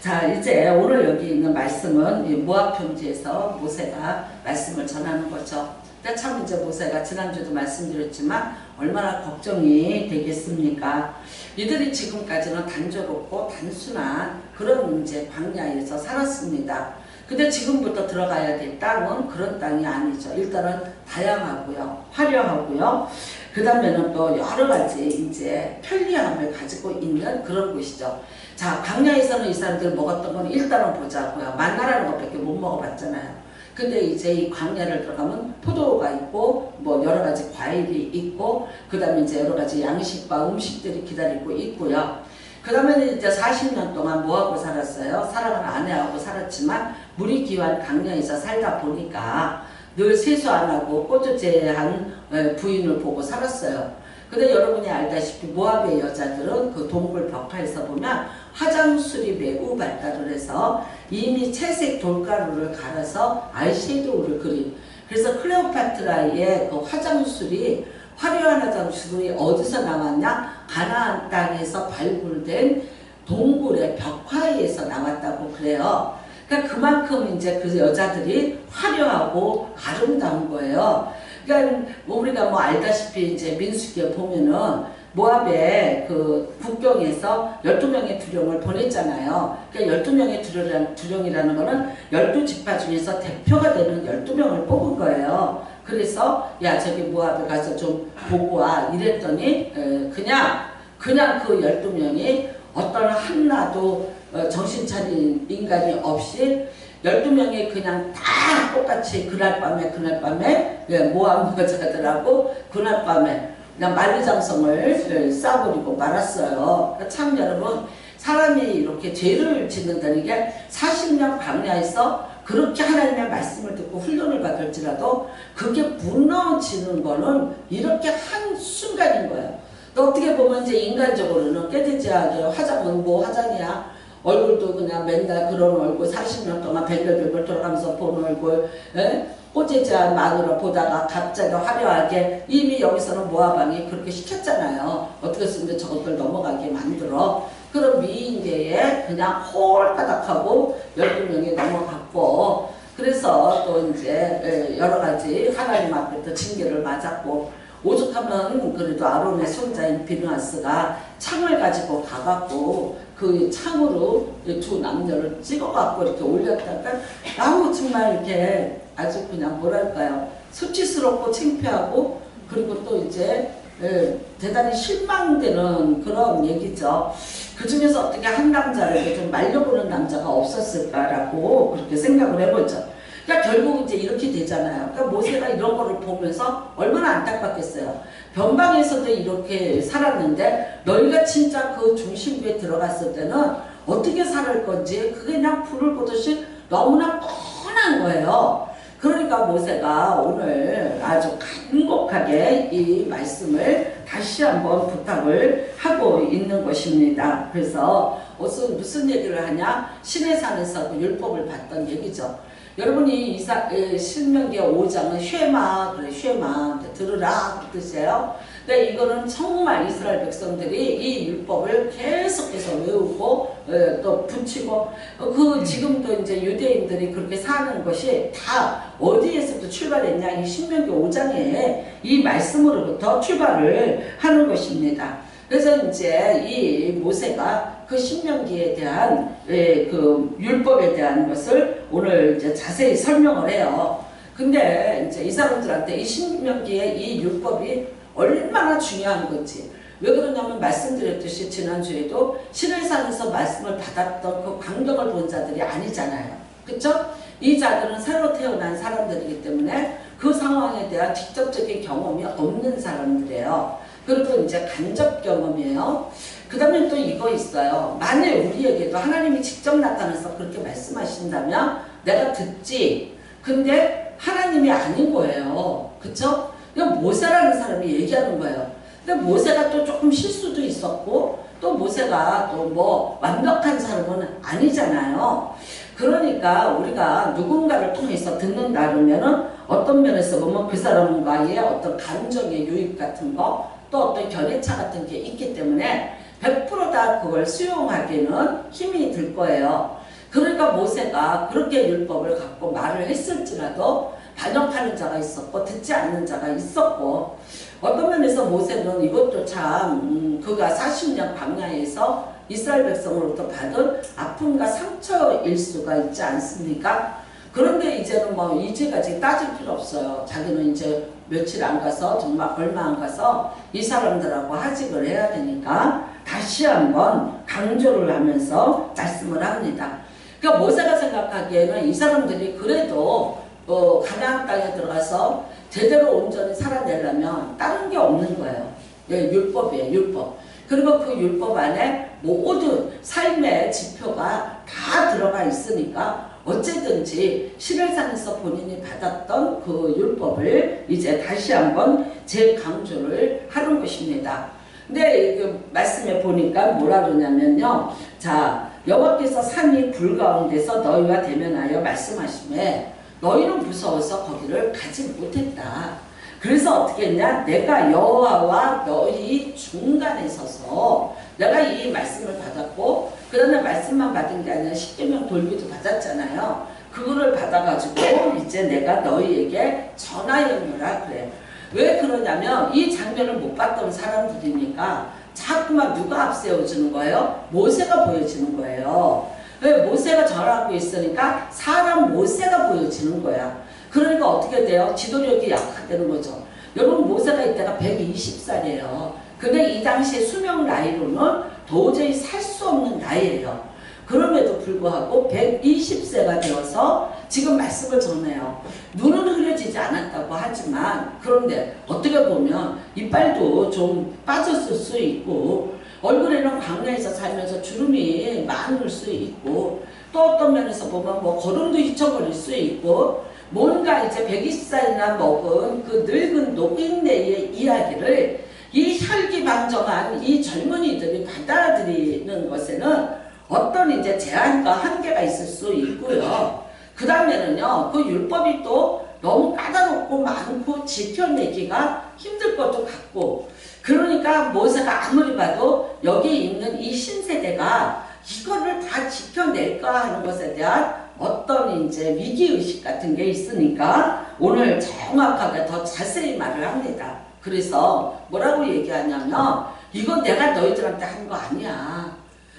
자, 이제 오늘 여기 있는 말씀은 이 모압 평지에서 모세가 말씀을 전하는 거죠. 근데 참 이제 모세가 지난주에도 말씀드렸지만 얼마나 걱정이 되겠습니까? 이들이 지금까지는 단조롭고 단순한 그런 이제 광야에서 살았습니다. 근데 지금부터 들어가야 될 땅은 그런 땅이 아니죠. 일단은 다양하고요, 화려하고요. 그 다음에는 또 여러 가지 이제 편리함을 가지고 있는 그런 곳이죠. 자, 광야에서는 이 사람들이 먹었던 건 일단은 보자고요. 만나라는 것밖에 못 먹어봤잖아요. 근데 이제 이 광야를 들어가면 포도가 있고 뭐 여러 가지 과일이 있고 그 다음에 이제 여러 가지 양식과 음식들이 기다리고 있고요. 그 다음에 이제 40년 동안 뭐하고 살았어요? 사랑하는 아내하고 살았지만 물이 귀한 광야에서 살다 보니까 늘 세수 안 하고 꼬주제한 부인을 보고 살았어요. 근데 여러분이 알다시피 모압의 여자들은 그 동굴 벽화에서 보면 화장술이 매우 발달을 해서 이미 채색 돌가루를 갈아서 아이섀도우를 그린, 그래서 클레오파트라의 그 화장술이 화려한 화장술이 어디서 나왔냐? 가나안 땅에서 발굴된 동굴의 벽화에서 나왔다고 그래요. 그러니까 그만큼 이제 그 여자들이 화려하고 아름다운 거예요. 그러니까 우리가 뭐 알다시피 이제 민수기에 보면은 모압의 그 국경에서 12명의 두령을 보냈잖아요. 그러니까 12명의 두령이라는 거는 12지파 중에서 대표가 되는 12명을 뽑은 거예요. 그래서 야 저기 모압에 가서 좀 보고 와 이랬더니 그냥 그 12명이 어떤 하나도 정신 차린 인간이 없이 12명이 그냥 다 똑같이 그날 밤에 모압 여자들하고 그날 밤에 그냥 만리장성을 쌓아버리고 말았어요. 그러니까 참 여러분, 사람이 이렇게 죄를 짓는다는 게 40년 광야에서 그렇게 하나님의 말씀을 듣고 훈련을 받을지라도 그게 무너지는 거는 이렇게 한순간인 거예요. 또 어떻게 보면 이제 인간적으로는 깨지지하게 화장은 뭐 화장이야. 얼굴도 그냥 맨날 그런 얼굴 40년 동안 뱅글뱅글 돌아가면서 본 얼굴, 꼬지지한 마누라 보다가 갑자기 화려하게 이미 여기서는 모압왕이 그렇게 시켰잖아요. 어떻게 쓰면 저것들 넘어가게 만들어. 그런 미인계에 그냥 홀가닥하고 12명이 넘어갔고, 그래서 또 이제 여러 가지 하나님 앞에서 징계를 맞았고, 오죽하면 그래도 아론의 손자인 비느하스가 창을 가지고 가갖고 그 창으로 두 남녀를 찍어갖고 이렇게 올렸다가 아우 정말 이렇게 아주 그냥 뭐랄까요, 수치스럽고 창피하고 그리고 또 이제 대단히 실망되는 그런 얘기죠. 그 중에서 어떻게 한 남자를 좀 말려보는 남자가 없었을까라고 그렇게 생각을 해보죠. 그러니까 결국 이제 이렇게 되잖아요. 그러니까 모세가 이런 거를 보면서 얼마나 안타깝겠어요. 변방에서도 이렇게 살았는데 너희가 진짜 그 중심부에 들어갔을 때는 어떻게 살 건지 그게 그냥 불을 보듯이 너무나 뻔한 거예요. 그러니까 모세가 오늘 아주 간곡하게 이 말씀을 다시 한번 부탁을 하고 있는 것입니다. 그래서 무슨 얘기를 하냐? 시내산에서 그 율법을 받던 얘기죠. 여러분이 신명기 5장은 쉐마, 그래, 쉐마, 들으라, 그 뜻이에요. 근데 이거는 정말 이스라엘 백성들이 이 율법을 계속해서 외우고, 또 붙이고, 지금도 이제 유대인들이 그렇게 사는 것이 다 어디에서부터 출발했냐? 이 신명기 5장에 이 말씀으로부터 출발을 하는 것입니다. 그래서 이제 이 모세가 그 신명기에 대한 그 율법에 대한 것을 오늘 이제 자세히 설명을 해요. 근데 이제 이 사람들한테 이 신명기의 이 율법이 얼마나 중요한 건지, 왜 그러냐면 말씀드렸듯이 지난주에도 시내산에서 말씀을 받았던 그 광경을 본 자들이 아니잖아요. 그쵸? 이 자들은 새로 태어난 사람들이기 때문에 그 상황에 대한 직접적인 경험이 없는 사람들이에요. 그리고 이제 간접 경험이에요. 그 다음에 또 이거 있어요. 만약 우리에게도 하나님이 직접 나타나서 그렇게 말씀하신다면 내가 듣지. 근데 하나님이 아닌 거예요. 그쵸? 이거 모세라는 사람이 얘기하는 거예요. 근데 모세가 또 조금 실수도 있었고 또 모세가 또 뭐 완벽한 사람은 아니잖아요. 그러니까 우리가 누군가를 통해서 듣는다면은 어떤 면에서 보면 그 사람과의 어떤 감정의 유입 같은 거, 또 어떤 견해차 같은 게 있기 때문에 100%다 그걸 수용하기는 힘이 들 거예요. 그러니까 모세가 그렇게 율법을 갖고 말을 했을지라도 반역하는 자가 있었고 듣지 않는 자가 있었고, 어떤 면에서 모세는 이것도 참 그가 40년 광야에서 이스라엘 백성으로부터 받은 아픔과 상처일 수가 있지 않습니까? 그런데 이제는 뭐 이제까지 따질 필요 없어요. 자기는 이제 며칠 안 가서, 정말 얼마 안 가서 이 사람들하고 하직을 해야 되니까 다시 한번 강조를 하면서 말씀을 합니다. 그러니까 모세가 생각하기에는 이 사람들이 그래도 가나안 땅에 들어가서 제대로 온전히 살아내려면 다른 게 없는 거예요. 예, 율법이에요, 율법. 그리고 그 율법 안에 모든 삶의 지표가 다 들어가 있으니까 어쨌든지 시내산에서 본인이 받았던 그 율법을 이제 다시 한번 재강조를 하는 것입니다. 근데 그 말씀에 보니까 뭐라 그러냐면요. 자, 여호와께서 산이 불 가운데서 너희와 대면하여 말씀하시매 너희는 무서워서 거기를 가지 못했다. 그래서 어떻게 했냐? 내가 여호와와 너희 중간에 서서 내가 이 말씀을 받았고, 그 다음에 말씀만 받은 게 아니라 십계명 돌기도 받았잖아요. 그거를 받아가지고 이제 내가 너희에게 전하였노라 그래. 왜 그러냐면 이 장면을 못 봤던 사람들이니까 자꾸만 누가 앞세워주는 거예요? 모세가 보여지는 거예요. 왜? 모세가 전하고 있으니까 사람 모세가 보여지는 거야. 그러니까 어떻게 돼요? 지도력이 약화되는 거죠. 여러분, 모세가 이때가 120살이에요. 근데 이 당시에 수명 나이로는 도저히 살 수 없는 나이예요. 그럼에도 불구하고 120세가 되어서 지금 말씀을 전해요. 눈은 흐려지지 않았다고 하지만, 그런데 어떻게 보면 이빨도 좀 빠졌을 수 있고, 얼굴에는 광야에서 살면서 주름이 많을 수 있고, 또 어떤 면에서 보면 뭐 걸음도 휘청거릴 수 있고, 뭔가 이제 120살이나 먹은 그 늙은 노인네의 이야기를 이 혈기방정한 이 젊은이들이 받아들이는 것에는 어떤 이제 제한과 한계가 있을 수 있고요. 그 다음에는요, 그 율법이 또 너무 까다롭고 많고 지켜내기가 힘들 것도 같고, 그러니까 모세가 아무리 봐도 여기 있는 이 신세대가 이거를 다 지켜낼까 하는 것에 대한 어떤 이제 위기의식 같은 게 있으니까 오늘 정확하게 더 자세히 말을 합니다. 그래서 뭐라고 얘기하냐면, 이건 내가 너희들한테 한 거 아니야.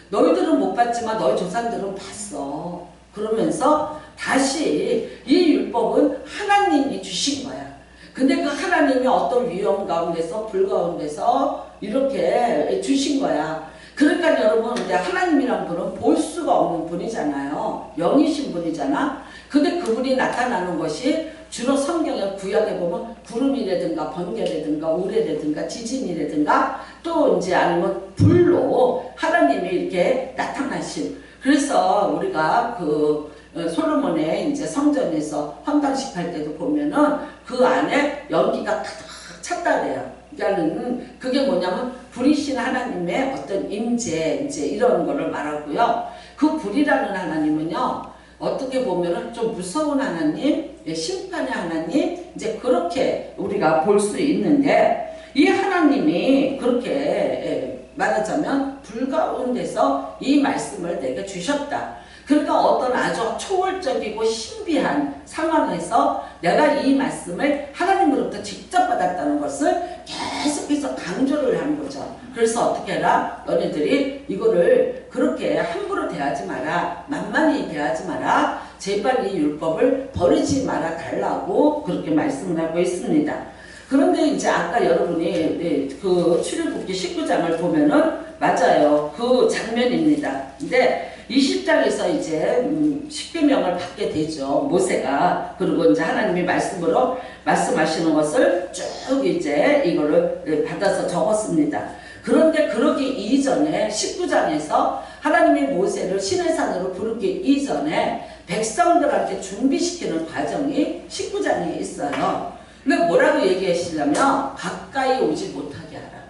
너희들은 못 봤지만 너희 조상들은 봤어. 그러면서 다시 이 율법은 하나님이 주신 거야. 근데 그 하나님이 어떤 위험 가운데서 불 가운데서 이렇게 주신 거야. 그러니까 여러분, 근데 하나님이란 분은 볼 수가 없는 분이잖아요. 영이신 분이잖아. 근데 그분이 나타나는 것이 주로 성경의 구약에 보면 구름이라든가 번개라든가 우레라든가 지진이라든가 또 이제 아니면 불로 하나님이 이렇게 나타나신. 그래서 우리가 그 솔로몬의 이제 성전에서 헌당식 할 때도 보면은 그 안에 연기가 가득 찼다 그래요. 그러니까는 그게 뭐냐면 불이신 하나님의 어떤 임재 이제 이런 거를 말하고요. 그 불이라는 하나님은요, 어떻게 보면은 좀 무서운 하나님, 심판의 하나님, 이제 그렇게 우리가 볼 수 있는데, 이 하나님이 그렇게 말하자면 불 가운데서 이 말씀을 내게 주셨다. 그러니까 어떤 아주 초월적이고 신비한 상황에서 내가 이 말씀을 하나님으로부터 직접 받았다는 것을 계속해서 강조를 하는 거죠. 그래서 어떻게 해라? 너네들이 이거를 그렇게 함부로 대하지 마라. 만만히 대하지 마라. 제발 이 율법을 버리지 말아 달라고 그렇게 말씀을 하고 있습니다. 그런데 이제 아까 여러분이 그 출애굽기 19장을 보면은 맞아요. 그 장면입니다. 근데 20장에서 이제 십계명을 받게 되죠. 모세가. 그리고 이제 하나님이 말씀으로 말씀하시는 것을 쭉 이제 이거를 받아서 적었습니다. 그런데 그러기 이전에 19장에서 하나님이 모세를 시내산으로 부르기 이전에 백성들한테 준비시키는 과정이 19장에 있어요. 근데 뭐라고 얘기하시냐면 가까이 오지 못하게 하라.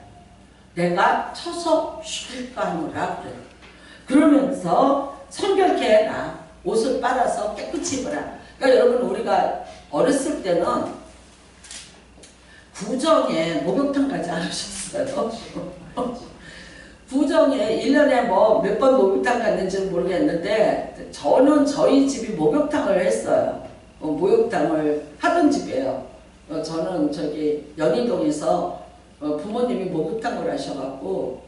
내가 쳐서 쉴까 하노라 그래요. 그러면서 성결케 해라. 옷을 빨아서 깨끗이 입어라. 그러니까 여러분, 우리가 어렸을 때는 구정에 목욕탕 가지 않으셨어요? 구정에 1년에 뭐 몇 번 목욕탕 갔는지는 모르겠는데 저는 저희 집이 목욕탕을 했어요. 목욕탕을 하던 집이에요. 저는 저기 연희동에서 부모님이 목욕탕을 하셔갖고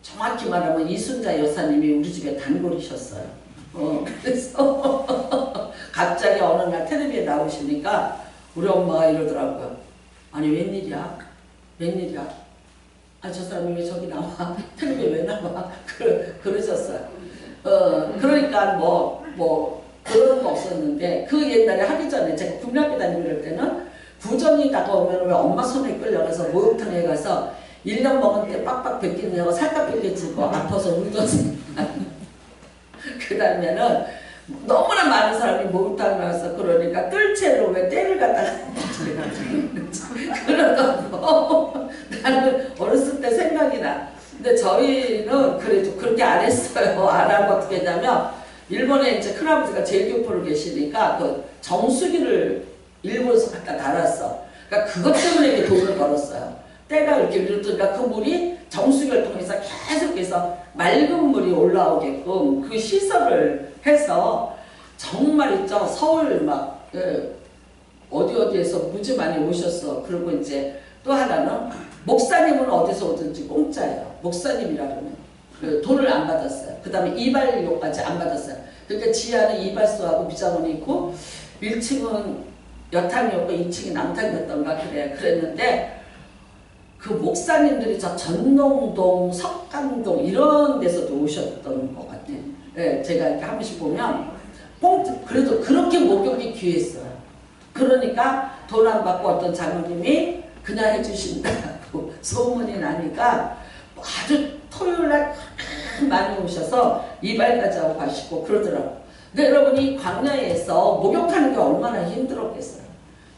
정확히 말하면 이순자 여사님이 우리 집에 단골이셨어요. 그래서 갑자기 어느 날 텔레비에 나오시니까 우리 엄마가 이러더라고요. 아니 웬일이야? 웬일이야? 아, 저 사람이 왜 저기 나와? 텔레비에 왜 나와? 그러셨어요. 그러니까 그런 거 없었는데, 그 옛날에 하기 전에 제가 국민학교 다니고 이럴 때는 구정이 다가오면 왜 엄마 손에 끌려가서 목욕탕에 가서 1년 먹은 때 빡빡 벗기느냐고 살짝 뺏겨지고 아파서 울던 그 다음에는 너무나 많은 사람이 목욕탕에 가서 그러니까 뜰채로 왜 때를 갖다가 그런 거 나는 어렸을 때 생각이 나. 근데 저희는 그래도 그렇게 안 했어요. 안 하고 어떻게 했냐면 일본에 이제 큰아버지가 제일교포로 계시니까 그 정수기를 일본에서 갖다 달았어. 그러니까 그것 때문에 이렇게 돈을 벌었어요. 때가 이렇게 밀었으니까 그 물이 정수기를 통해서 계속해서 맑은 물이 올라오게끔 그 시설을 해서 정말 있죠. 서울 막 어디에서 무지 많이 오셨어. 그리고 이제 또 하나는 목사님은 어디서 오든지 공짜예요. 목사님이라 그러면 돈을 안 받았어요. 그 다음에 이발료까지 안 받았어요. 그러니까 지하는 이발소하고 미장원이 있고 1층은 여탕이었고 2층이 남탕이었던가 그랬는데 그 목사님들이 저 전농동, 석강동 이런 데서도 오셨던 것 같아요. 네, 제가 이렇게 한 번씩 보면 그래도 그렇게 목욕이 귀했어요. 그러니까 돈 안 받고 어떤 장로님이 그냥 해주신다고 소문이 나니까 아주 토요일날 많이 오셔서 이발까지 하고 가시고 그러더라고요. 근데 여러분이 광야에서 목욕하는 게 얼마나 힘들었겠어요.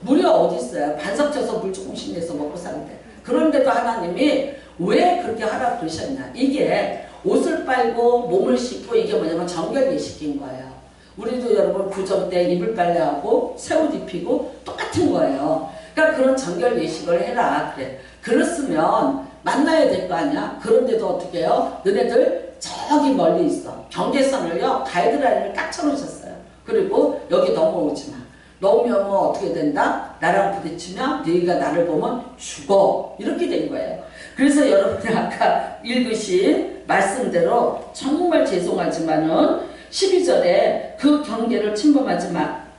물이 어디 있어요? 반석 쳐서 물 조금씩 내서 먹고 사는데. 그런데도 하나님이 왜 그렇게 하라 그러셨냐. 이게 옷을 빨고 몸을 씻고 이게 뭐냐면 정결을 시킨 거예요. 우리도 여러분 구정 때 이불 빨래하고 새 옷 입히고 똑같은 거예요. 그러니까 그런 정결 예식을 해라 그래. 그랬으면 만나야 될 거 아니야. 그런데도 어떻게 해요? 너네들 저기 멀리 있어. 경계선을요 가이드라인을 딱 쳐놓으셨어요. 그리고 여기 넘어오지 마. 넘으면 뭐 어떻게 된다? 나랑 부딪히면 너희가 나를 보면 죽어. 이렇게 된 거예요. 그래서 여러분이 아까 읽으신 말씀대로 정말 죄송하지만은 12절에 그 경계를 침범하지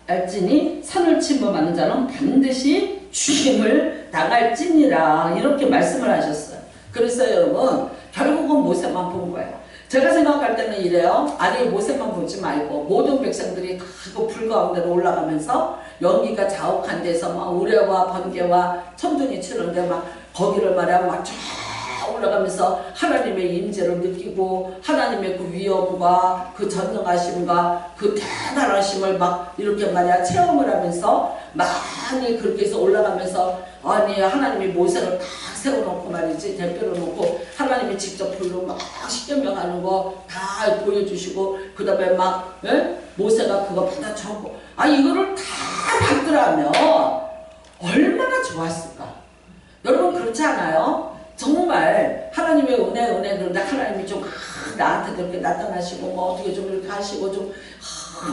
말지니 산을 침범하는 자는 반드시 죽임을 당할지니라 이렇게 말씀을 하셨어요. 그래서 여러분 결국은 모세만 본 거예요. 제가 생각할 때는 이래요. 아니 모세만 보지 말고 모든 백성들이 다 그 불 가운데로 올라가면서 연기가 자욱한 데서 막 우레와 번개와 천둥이 치는데 막 거기를 말이야 막 쫙 올라가면서 하나님의 임재를 느끼고 하나님의 그 위엄과 그 전능하심과 그 대단하심을 막 이렇게 말이야 체험을 하면서 많이 그렇게 해서 올라가면서 아니 하나님이 모세를 다 세워놓고 말이지 대표로 놓고 하나님이 직접 불로 막 십계명하는 거 다 보여주시고 그 다음에 막 모세가 그거 받아 적고 아 이거를 다 받더라면 얼마나 좋았을까. 여러분 그렇지 않아요? 정말 하나님의 은혜 그런데 하나님이 좀 나한테 그렇게 나타나시고 뭐 어떻게 좀 이렇게 하시고 좀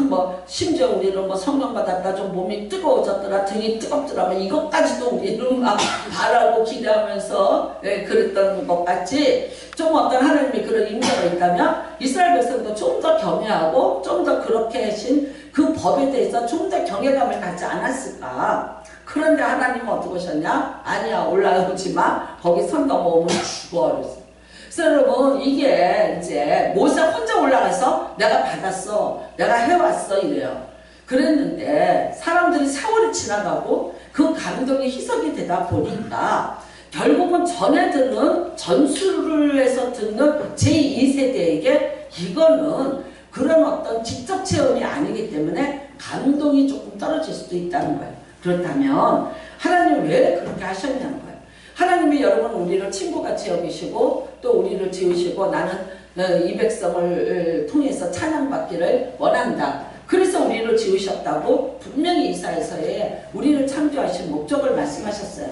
뭐 심지어 우리는 뭐 성령 받았다 좀 몸이 뜨거워졌더라 등이 뜨겁더라 뭐 이것까지도 우리는 막 바라고 기대하면서 그랬던 것 같지. 좀 어떤 하나님이 그런 임재가 있다면 이스라엘 백성도 좀 더 경외하고 좀 더 그렇게 하신 그 법에 대해서 좀 더 경외감을 갖지 않았을까. 그런데 하나님은 어떻게 하셨냐? 아니야 올라오지 마. 거기 선 넘어오면 죽어. 그랬어. 그래서 여러분 이게 이제 모세 혼자 올라가서 내가 받았어. 내가 해왔어 이래요. 그랬는데 사람들이 세월이 지나가고 그 감동이 희석이 되다 보니까 결국은 전에 듣는 전수를 해서 듣는 제2세대에게 이거는 그런 어떤 직접 체험이 아니기 때문에 감동이 조금 떨어질 수도 있다는 거예요. 그렇다면 하나님 왜 그렇게 하셨냐는 거예요. 하나님이 여러분 우리를 친구같이 여기시고 또 우리를 지으시고 나는 이 백성을 통해서 찬양받기를 원한다. 그래서 우리를 지으셨다고 분명히 이사야서에 우리를 창조하신 목적을 말씀하셨어요.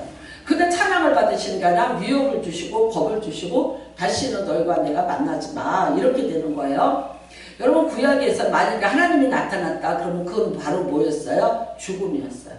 근데 찬양을 받으시는 게 아니라 위협을 주시고 법을 주시고 다시는 너희와 내가 만나지 마 이렇게 되는 거예요. 여러분 구약에서 만약에 하나님이 나타났다 그러면 그건 바로 뭐였어요? 죽음이었어요.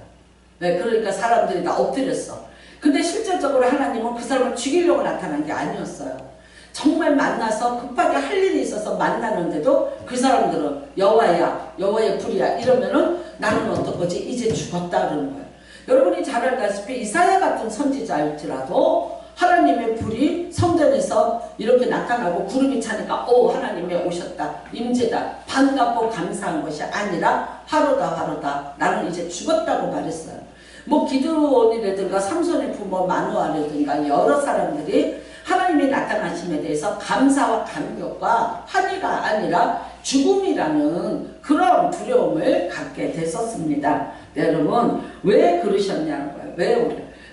네, 그러니까 사람들이 다 엎드렸어. 근데 실질적으로 하나님은 그 사람을 죽이려고 나타난 게 아니었어요. 정말 만나서 급하게 할 일이 있어서 만나는데도 그 사람들은 여호와야 여호와의 불이야 이러면은 나는 어떡하지 이제 죽었다 그러는 거예요. 여러분이 잘 알다시피 이사야 같은 선지자일지라도 하나님의 불이 성전에서 이렇게 나타나고 구름이 차니까 오 하나님이 오셨다 임재다 반갑고 감사한 것이 아니라 화로다 나는 이제 죽었다고 말했어요. 뭐 기드온이라든가 삼손의 부모 마누아라든가 여러 사람들이 하나님이 나타나심에 대해서 감사와 감격과 환희가 아니라 죽음이라는 그런 두려움을 갖게 됐었습니다. 여러분 왜 그러셨냐는 거예요.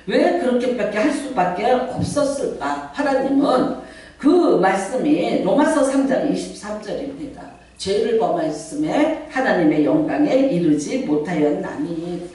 왜 그렇게밖에 할 수밖에 없었을까? 하나님은 그 말씀이 로마서 3장 23절입니다. 죄를 범하였음에 하나님의 영광에 이르지 못하였나니.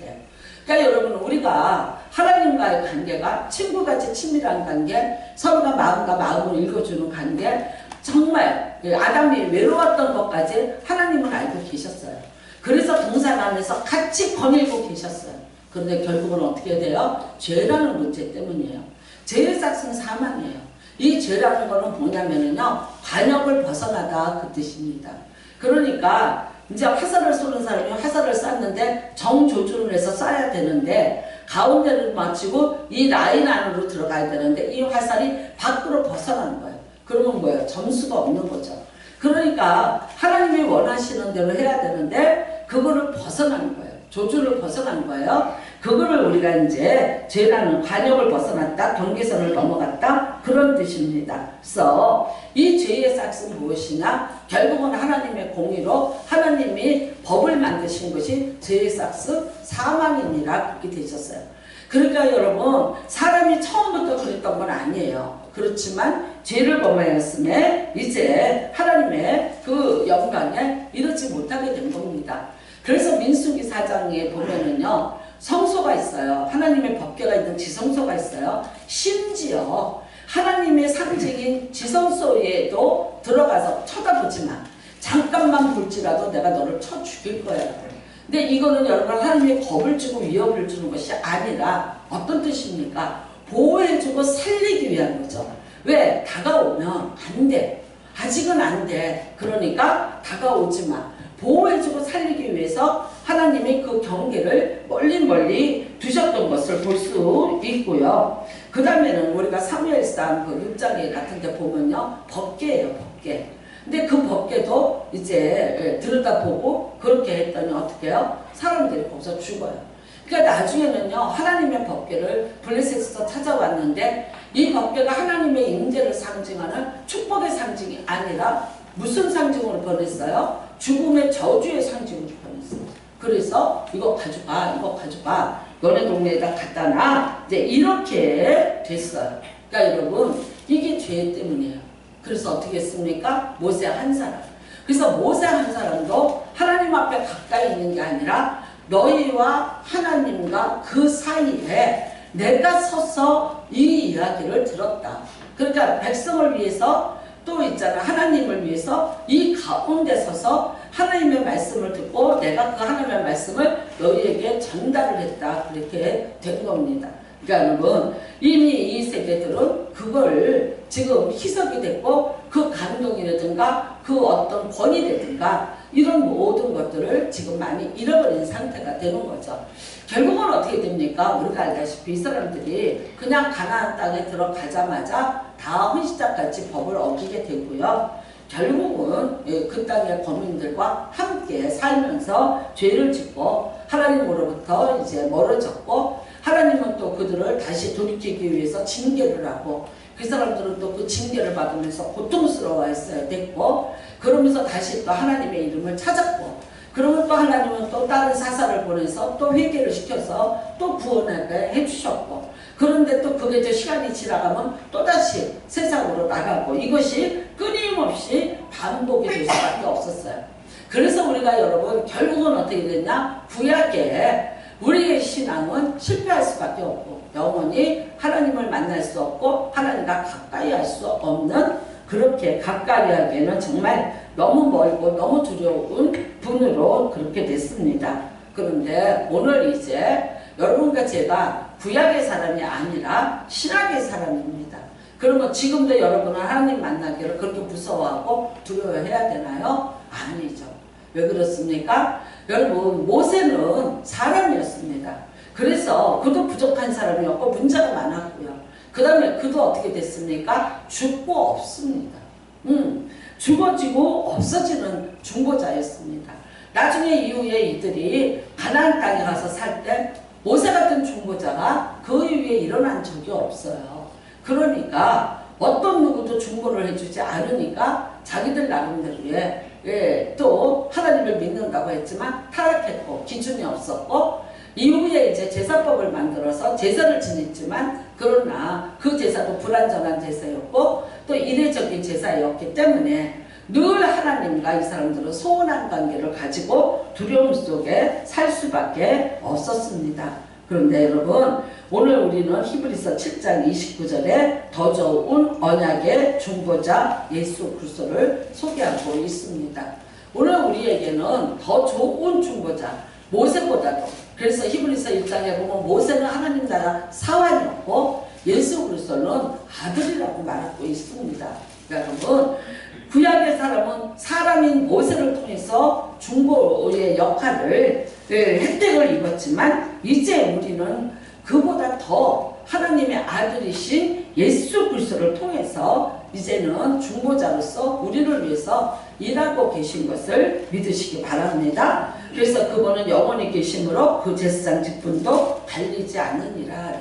그러니까 여러분 우리가 하나님과의 관계가 친구같이 친밀한 관계, 서로가 마음과 마음을 읽어주는 관계, 정말 아담이 외로웠던 것까지 하나님은 알고 계셨어요. 그래서 동산 안에서 같이 거닐고 계셨어요. 그런데 결국은 어떻게 돼요? 죄라는 문제 때문이에요. 죄의 싹은 사망이에요. 이 죄라는 거는 뭐냐면요, 관역을 벗어나다 그 뜻입니다. 그러니까 이제 화살을 쏘는 사람이 화살을 쐈는데 정조준을 해서 쏴야 되는데 가운데를 맞추고 이 라인 안으로 들어가야 되는데 이 화살이 밖으로 벗어나는 거예요. 그러면 뭐예요? 점수가 없는 거죠. 그러니까 하나님이 원하시는 대로 해야 되는데 그거를 벗어나는 거예요. 조준을 벗어난 거예요. 그거를 우리가 이제 죄라는 관역을 벗어났다, 경계선을 넘어갔다 그런 뜻입니다. 그래서 이 죄의 싹은 무엇이냐? 결국은 하나님의 공의로 하나님이 법을 만드신 것이 죄의 싹은 사망이니라 그렇게 되셨어요. 그러니까 여러분 사람이 처음부터 그랬던 건 아니에요. 그렇지만 죄를 범하였음에 이제 하나님의 그 영광에 이르지 못하게 된 겁니다. 그래서 민수기 4장에 보면은요 성소가 있어요. 하나님의 법궤가 있는 지성소가 있어요. 심지어 하나님의 상징인 지성소에도 들어가서 쳐다보지 마. 잠깐만 볼지라도 내가 너를 쳐 죽일 거야. 근데 이거는 여러분 하나님의 겁을 주고 위협을 주는 것이 아니라 어떤 뜻입니까? 보호해주고 살리기 위한 거죠. 왜? 다가오면 안 돼. 아직은 안 돼. 그러니까 다가오지 마. 보호해주고 살리기 위해서 하나님이 그 경계를 멀리 두셨던 것을 볼 수 있고요. 그 다음에는 우리가 사무엘상 그 6장에 같은 데 보면요. 법궤예요. 법궤. 근데 그 법궤도 이제 들여다보고 그렇게 했더니 어떻게 해요? 사람들이 거기서 죽어요. 그러니까 나중에는요. 하나님의 법궤를 블레셋에서 찾아왔는데 이 법궤가 하나님의 임재를 상징하는 축복의 상징이 아니라 무슨 상징으로 변했어요? 죽음의 저주의 상징으로 변했어요. 그래서 이거 가져가 너네 동네에다 갖다 놔 이제 이렇게 됐어요. 그러니까 여러분 이게 죄 때문이에요. 그래서 어떻게 했습니까? 모세 한 사람. 그래서 모세 한 사람도 하나님 앞에 가까이 있는 게 아니라 너희와 하나님과 그 사이에 내가 서서 이 이야기를 들었다. 그러니까 백성을 위해서 또 있잖아. 하나님을 위해서 이 가운데 서서 하나님의 말씀을 듣고 내가 그 하나님의 말씀을 너희에게 전달을 했다. 그렇게 된 겁니다. 그러니까 여러분 이미 이 세대들은 그걸 지금 희석이 됐고 그 감동이라든가 그 어떤 권위라든가 이런 모든 것들을 지금 많이 잃어버린 상태가 되는 거죠. 결국은 어떻게 됩니까? 우리가 알다시피 이 사람들이 그냥 가나안 땅에 들어가자마자 다 혼시짝같이 법을 어기게 되고요. 결국은 그 땅의 거민들과 함께 살면서 죄를 짓고 하나님으로부터 이제 멀어졌고 하나님은 또 그들을 다시 돌이키기 위해서 징계를 하고 그 사람들은 또 그 징계를 받으면서 고통스러워했어야 됐고 그러면서 다시 또 하나님의 이름을 찾았고 그러면 또 하나님은 또 다른 사사를 보내서 또 회개를 시켜서 또 구원하게 해주셨고 그런데 또 그게 또 시간이 지나가면 또다시 세상으로 나가고 이것이 끊임없이 반복이 될 수밖에 없었어요. 그래서 우리가 여러분 결국은 어떻게 됐냐? 구약에 우리의 신앙은 실패할 수밖에 없고 영원히 하나님을 만날 수 없고 하나님과 가까이 할 수 없는, 그렇게 가까이 하기에는 정말 너무 멀고 너무 두려운 분으로 그렇게 됐습니다. 그런데 오늘 이제 여러분과 제가 구약의 사람이 아니라 신약의 사람입니다. 그러면 지금도 여러분은 하나님 만나기를 그렇게 무서워하고 두려워해야 되나요? 아니죠. 왜 그렇습니까? 여러분, 모세는 사람이었습니다. 그래서 그도 부족한 사람이었고 문제가 많았고요. 그 다음에 그도 어떻게 됐습니까? 죽고 없습니다. 죽어지고 없어지는 중보자였습니다. 나중에 이후에 이들이 가나안 땅에 가서 살 때 모세 같은 중보자가 그 이후에 일어난 적이 없어요. 그러니까 어떤 누구도 중보를 해주지 않으니까 자기들 나름대로의 또 하나님을 믿는다고 했지만 타락했고 기준이 없었고, 이후에 이제 제사법을 만들어서 제사를 지냈지만 그러나 그 제사도 불완전한 제사였고 또 이례적인 제사였기 때문에 늘 하나님과 이 사람들은 소원한 관계를 가지고 두려움 속에 살 수밖에 없었습니다. 그런데 여러분, 오늘 우리는 히브리서 7장 29절에 더 좋은 언약의 중보자 예수 그리스도를 소개하고 있습니다. 오늘 우리에게는 더 좋은 중보자, 모세보다도, 그래서 히브리서 1장에 보면 모세는 하나님 나라 사환이었고 예수 그리스도는 아들이라고 말하고 있습니다. 여러분, 구약의 사람은 사람인 모세를 통해서 중보의 역할을, 혜택을 입었지만 이제 우리는 그보다 더 하나님의 아들이신 예수 그리스도를 통해서 이제는 중보자로서 우리를 위해서 일하고 계신 것을 믿으시기 바랍니다. 그래서 그분은 영원히 계심으로 그 제사장 직분도 달리지 않느니라.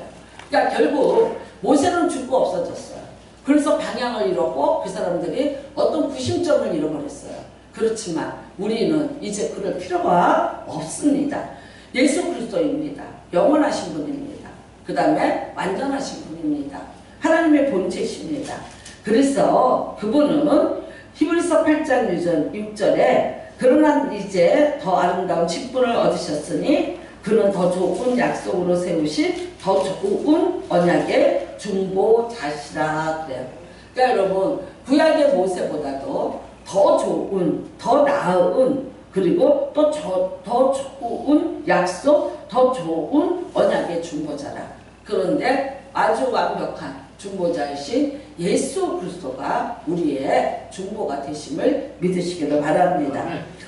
그러니까 결국 모세는 죽고 없어졌어요. 그래서 방향을 잃었고 그 사람들이 어떤 구심점을 잃어버렸어요. 그렇지만 우리는 이제 그럴 필요가 없습니다. 예수 그리스도입니다. 영원하신 분입니다. 그 다음에 완전하신 분입니다. 하나님의 본체십니다. 그래서 그분은 히브리서 8장 6절에 그러나 이제 더 아름다운 직분을 얻으셨으니 그는 더 좋은 약속으로 세우신 더 좋은 언약의 중보자시라 그래요. 그러니까 여러분, 구약의 모세보다도 더 좋은, 더 나은, 그리고 또 더 좋은 약속, 더 좋은 언약의 중보자라. 그런데 아주 완벽한 중보자이신 예수 그리스도가 우리의 중보가 되심을 믿으시기를 바랍니다.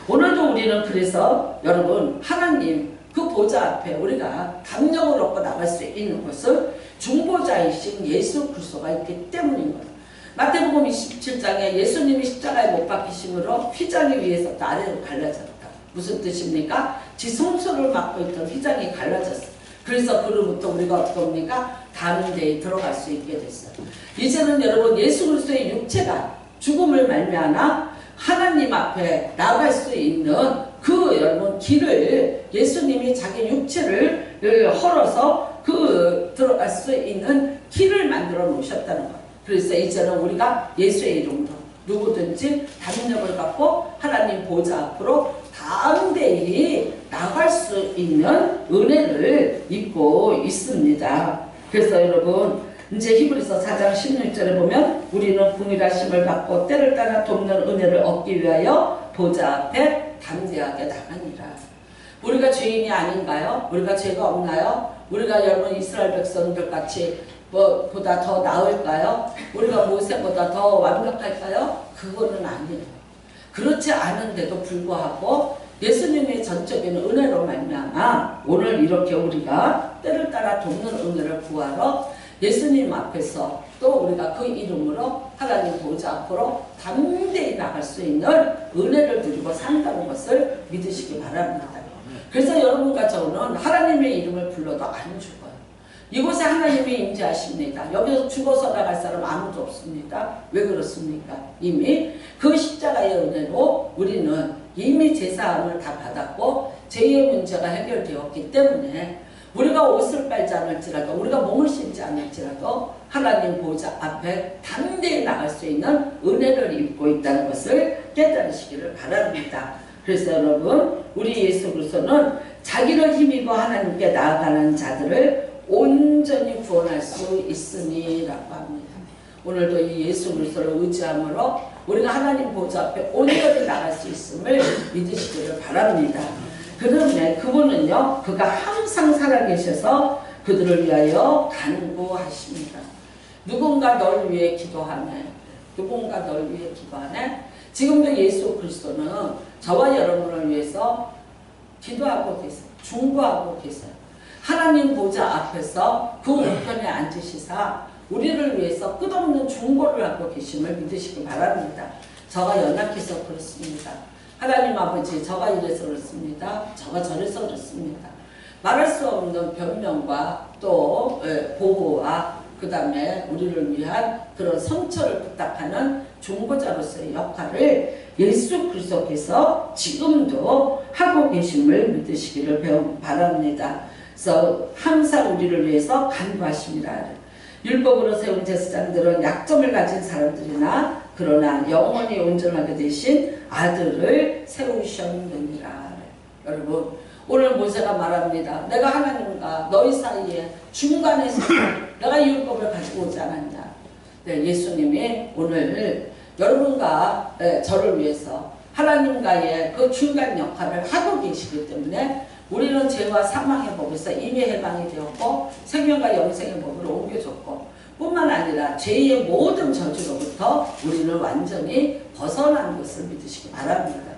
오늘도 우리는 그래서 여러분, 하나님 그 보좌 앞에 우리가 담력을 얻고 나갈 수 있는 것은 중보자이신 예수 그리스도가 있기 때문인 거예요. 마태복음 27장에 예수님이 십자가에 못 박히심으로 휘장이 위에서부터 아래로 갈라졌다. 무슨 뜻입니까? 지성소를 맡고 있던 휘장이 갈라졌어요. 그래서 그로부터 우리가 어떻게 합니까? 다른 데에 들어갈 수 있게 됐어요. 이제는 여러분, 예수 그리스도의 육체가 죽음을 말미암아 하나님 앞에 나갈 수 있는 그 여러분 길을 예수님이 자기 육체를 헐어서 그 들어갈 수 있는 길을 만들어 놓으셨다는 거예요. 그래서 이제는 우리가 예수의 이름으로 누구든지 담력을 갖고 하나님 보좌 앞으로 담대히 나갈 수 있는 은혜를 입고 있습니다. 그래서 여러분, 이제 히브리서 4장 16절에 보면 우리는 궁일하심을 받고 때를 따라 돕는 은혜를 얻기 위하여 보좌 앞에 담대하게 나가니라. 우리가 죄인이 아닌가요? 우리가 죄가 없나요? 우리가 여러분 이스라엘 백성들 같이 보다 더 나을까요? 우리가 모세보다 더 완벽할까요? 그거는 아니에요. 그렇지 않은데도 불구하고 예수님의 전적인 은혜로 말미암아 오늘 이렇게 우리가 때를 따라 돕는 은혜를 구하러 예수님 앞에서 또 우리가 그 이름으로 하나님 보좌 앞으로 담대히 나갈 수 있는 은혜를 누리고 산다는 것을 믿으시기 바랍니다. 그래서 여러분과 저는 하나님의 이름을 불러도 안 죽어요. 이곳에 하나님이 임재하십니다. 여기서 죽어서 나갈 사람 아무도 없습니다. 왜 그렇습니까? 이미 그 십자가의 은혜로 우리는 이미 제사함을 다 받았고 죄의 문제가 해결되었기 때문에 우리가 옷을 빨지 않을지라도 우리가 몸을 씻지 않을지라도 하나님 보좌 앞에 담대히 나갈 수 있는 은혜를 입고 있다는 것을 깨달으시기를 바랍니다. 그래서 여러분, 우리 예수 그리스도는 자기를 힘입어 하나님께 나아가는 자들을 온전히 구원할 수 있으니라고 합니다. 오늘도 이 예수 그리스도를 의지함으로 우리가 하나님 보좌 앞에 온전히 나갈 수 있음을 믿으시기를 바랍니다. 그러면 그분은요, 그가 항상 살아계셔서 그들을 위하여 간구하십니다. 누군가 널 위해 기도하네. 누군가 널 위해 기도하네. 지금도 예수 그리스도는 저와 여러분을 위해서 기도하고 계세요. 중보하고 계세요. 하나님 보좌 앞에서 그 우편에 앉으시사 우리를 위해서 끝없는 중보를 하고 계심을 믿으시기 바랍니다. 저가 연약해서 그렇습니다. 하나님 아버지, 저가 이래서 그렇습니다. 저가 저래서 그렇습니다. 말할 수 없는 변명과 또 보호와 그 다음에 우리를 위한 그런 성처를 부탁하는 중보자로서의 역할을 예수 그리스도께서 지금도 하고 계심을 믿으시기를 바랍니다. 그래서 항상 우리를 위해서 간구하십니다. 율법으로 세운 제사장들은 약점을 가진 사람들이나 그러나 영원히 온전하게 되신 아들을 세우셨느니라. 여러분, 오늘 모세가 말합니다. 내가 하나님과 너희 사이에 중간에 서서 내가 이 율법을 가지고 오지 않았냐. 네, 예수님이 오늘 여러분과 저를 위해서 하나님과의 그 중간 역할을 하고 계시기 때문에 우리는 죄와 사망의 법에서 이미 해방이 되었고 생명과 영생의 법으로 옮겨졌고 뿐만 아니라 죄의 모든 저주로부터 우리는 완전히 벗어난 것을 믿으시기 바랍니다.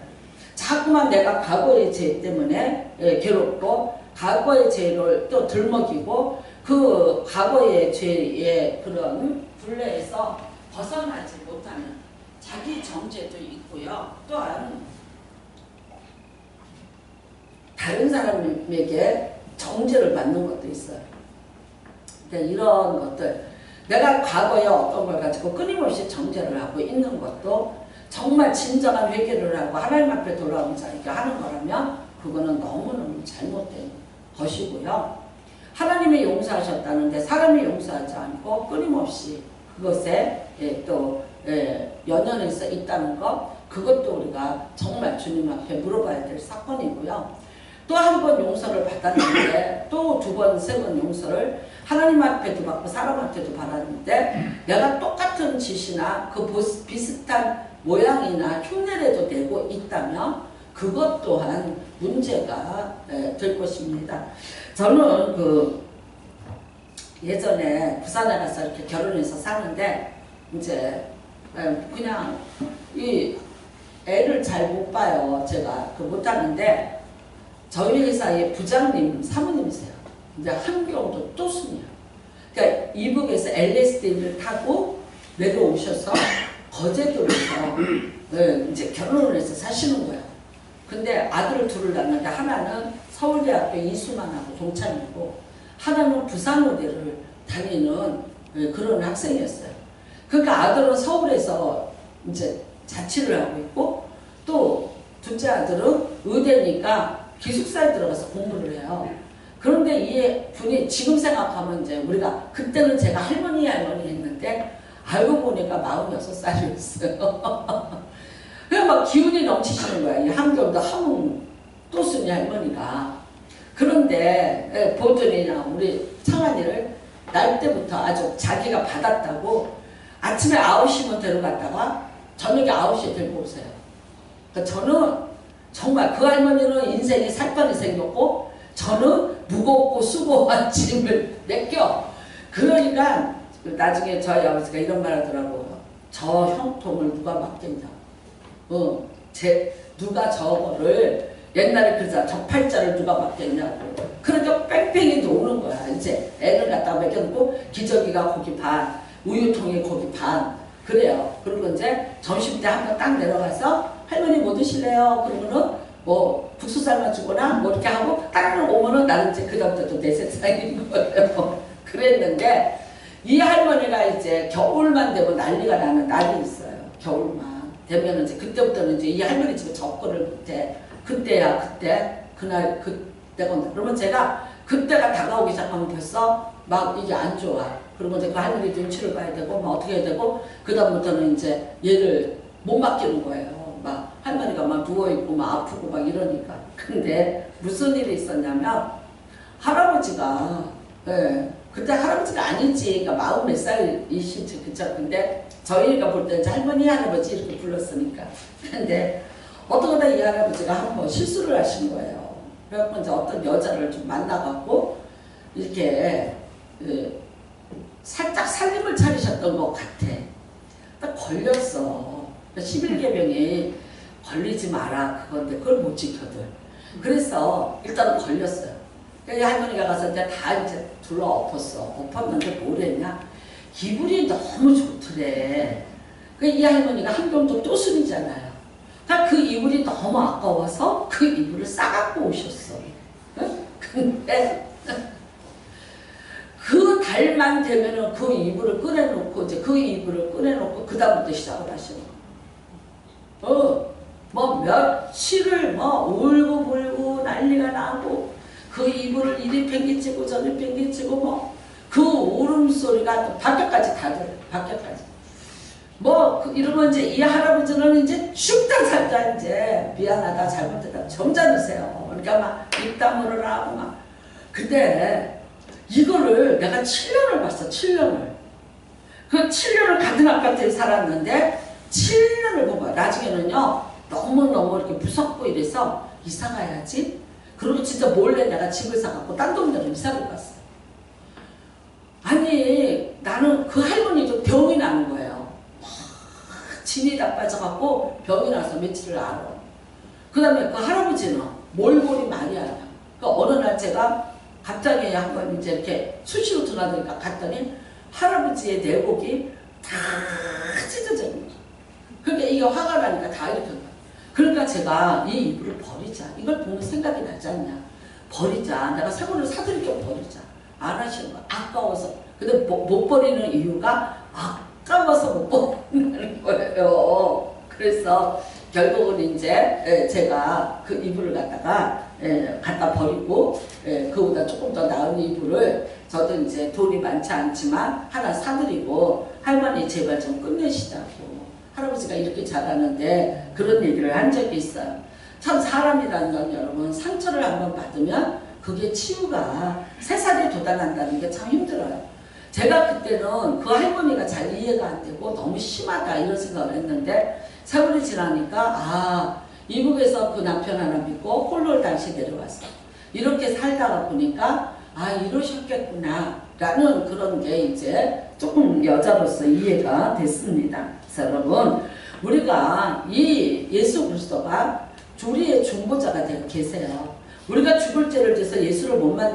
자꾸만 내가 과거의 죄 때문에 괴롭고 과거의 죄를 또 들먹이고 그 과거의 죄의 그런 굴레에서 벗어나지 못하는 자기 정죄도 있고요. 또한 다른 사람에게 정죄를 받는 것도 있어요. 그러니까 이런 것들, 내가 과거에 어떤 걸 가지고 끊임없이 정죄를 하고 있는 것도 정말 진정한 회개를 하고 하나님 앞에 돌아오는 자에게 하는 거라면 그거는 너무너무 잘못된 것이고요. 하나님이 용서하셨다는데 사람이 용서하지 않고 끊임없이 그것에 또 연연해서 있다는 것, 그것도 우리가 정말 주님 앞에 물어봐야 될 사건이고요. 또 한 번 용서를 받았는데 또 두 번, 세 번 용서를 하나님 앞에도 받고 사람한테도 받았는데 내가 똑같은 짓이나 그 비슷한 모양이나 흉내라도 내고 있다면 그것 또한 문제가 될 것입니다. 저는 예전에 부산에 가서 이렇게 결혼해서 사는데 이제 그냥 이 애를 잘 못 봐요. 제가 못하는데 저희 회사의 부장님 사모님이세요. 이제 한경도 또순이야. 그러니까 이북에서 LSD를 타고 내려오셔서 거제도에서 이제 결혼을 해서 사시는 거야. 근데 아들을 둘을 낳는데 하나는 서울대학교 이수만하고 동창이고 하나는 부산의대를 다니는 그런 학생이었어요. 그러니까 아들은 서울에서 이제 자취를 하고 있고 또 둘째 아들은 의대니까 기숙사에 들어가서 공부를 해요. 그런데 이 분이 지금 생각하면 이제 우리가 그때는 제가 할머니 했는데 알고 보니까 46살이었어요. 그냥 막 기운이 넘치시는 거야. 이 한경도 하문 또순이 할머니가. 그런데 보더니 우리 창환이를 날 때부터 아주 자기가 받았다고 아침에 9시면 데려갔다가 저녁에 9시에 데리고 오세요. 그러니까 저는 정말 그 할머니는 인생에 살판이 생겼고 저는 무겁고 수고한 짐을 맡겨. 그러니까 나중에 저희 아버지가 이런 말 하더라고요. 저 형통을 누가 맡겠냐. 누가 저거를 옛날에 그러자 저 팔자를 누가 맡겠냐고. 그러니까 뺑뺑이 도는 거야. 이제 애를 갖다가 맡겨놓고 기저귀가 고기 반, 우유통에 고기 반. 그래요. 그리고 이제 점심때 한번 딱 내려가서 할머니 뭐 드실래요? 그러면은 뭐 국수 삶아주거나 뭐 이렇게 하고 딱 오면은 나는 이제 그다음부터 내 세상인 거예요. 그랬는데 이 할머니가 이제 겨울만 되면 난리가 나는 날이 있어요. 겨울만 되면은 이제 그때부터는 이제 이 할머니 집에 접근을 못해. 그때야 그때 그날 그때가 온다. 그러면 제가 그때가 다가오기 시작하면 벌써 막 이게 안 좋아. 그리고 이제 그 할머니 눈치를 봐야 되고 막 어떻게 해야 되고 그다음부터는 이제 얘를 못 맡기는 거예요. 막 할머니가 막 누워있고 막 아프고 막 이러니까. 근데 무슨 일이 있었냐면 할아버지가 그때 할아버지가 아니지. 그러니까 44살이시지. 그쵸? 근데 저희가 볼 때는 할머니 할아버지 이렇게 불렀으니까. 근데 어떡하다 이 할아버지가 한번 실수를 하신 거예요. 그래갖고 이제 어떤 여자를 좀 만나갖고 이렇게 살짝 살림을 차리셨던 것 같아. 딱 걸렸어. 11계명이 걸리지 마라 그건데 그걸 못 지켜들. 그래서 일단은 걸렸어요. 그러니까 할머니가 가서 이제 다 이제 둘러 엎었어. 엎었는데 뭘 했냐? 이불이 너무 좋더래. 이 할머니가 한경도 또순이잖아요. 그러니까 그 이불이 너무 아까워서 그 이불을 싸갖고 오셨어. 근데 그 달만 되면은 그 이불을 꺼내놓고 이제 그 이불을 꺼내놓고 그 다음부터 시작을 하시는 거. 뭐 며칠을 뭐 울고 불고 난리가 나고 그 이불을 이리 팽개치고 저리 팽개치고 뭐 그 울음소리가 밖에까지 다 들어요. 밖에까지. 뭐 이러면 이제 이 할아버지는 이제 죽다 살다 이제 미안하다 잘못했다 점잖으세요. 그러니까 막 입담을 하고 막. 근데 이거를 내가 7년을 봤어. 7년을. 그 7년을 같은 아파트에 살았는데 7년을 본 거야. 나중에는요 너무너무 이렇게 무섭고 이래서 이사 가야지. 그리고 진짜 몰래 내가 집을 사갖고 딴 동네로 이사를 갔어. 아니 나는 그 할머니도 병이 나는 거예요. 진이 다 빠져갖고 병이 나서 며칠을 알아. 그 다음에 그 할아버지는 몰골이 말이 안 나. 그 어느 날 제가 갑자기 한번 이제 이렇게 수시로 드나드니까 갔더니 할아버지의 내복이 다 찢어져 있는 거야. 그러니까 이게 화가 나니까 다 이렇게 한 거야. 그러니까 제가 이 이불을 버리자. 이걸 보면 생각이 나지 않냐. 버리자. 내가 새 거를 사드릴 겸 버리자. 안 하시는 거야. 아까워서. 근데 못 버리는 이유가 아까워서 못 버리는 거예요. 그래서 결국은 이제 제가 그 이불을 갖다 버리고 그보다 조금 더 나은 이불을 저도 이제 돈이 많지 않지만 하나 사드리고 할머니 제발 좀 끝내시자고. 할아버지가 이렇게 잘하는데 그런 얘기를 한 적이 있어요. 참 사람이라는 건 여러분 상처를 한번 받으면 그게 치유가 세상에 도달한다는 게 참 힘들어요. 제가 그때는 그 할머니가 잘 이해가 안 되고 너무 심하다 이런 생각을 했는데 세월이 지나니까 이북에서 그 남편 하나 믿고 홀로 다시 내려왔어. 이렇게 살다가 보니까 이러셨겠구나 라는 그런 게 이제 조금 여자로서 이해가 됐습니다. 그래서 여러분 우리가 이 예수 그리스도가 우리의 중보자가 되어 계세요. 우리가 죽을 죄를 져서